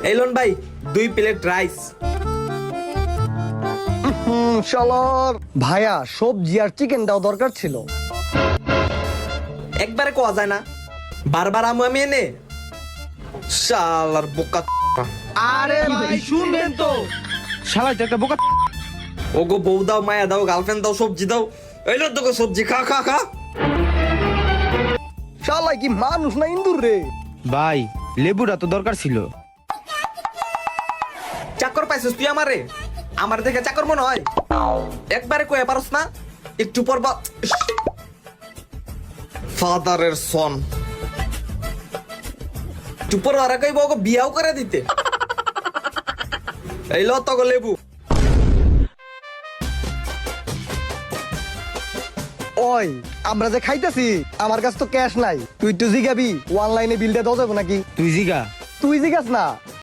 এই লোন ভাই 2 plate rice. শালার ভাইয়া সবজি আর চিকেনটাও দরকার ছিল। একবারে কোয়া যায় না, বারবার আমি এনে শালার বোকা। আরে ভাই শুনবেন তো, শালা এটা একটা বোকা। ওগো বউ দাও, মায়া দাও, গার্লফ্রেন্ড দাও, সবজি দাও। এই লোন তোকে সবজি খা খা খা। শালাই কি মানুষ না ইন্দুর রে? ভাই লেবুটা তো দরকার ছিল। চাকর পাইছিস তুই আমারে? আমার দেখে চাকর মনে হয়? একবারে কয়ে পারস না? একটু পর ফাদারের সন একটু পর আর কইব ওকে বিয়াও করে দিতে। এই ল তো লেবু। ওই আমরা যে খাইতেছি, আমার কাছে তো ক্যাশ নাই, তুই একটু জিগাবি অনলাইনে বিলটা দাও যাবো নাকি? তুই জিগা। তুই জিগাস না,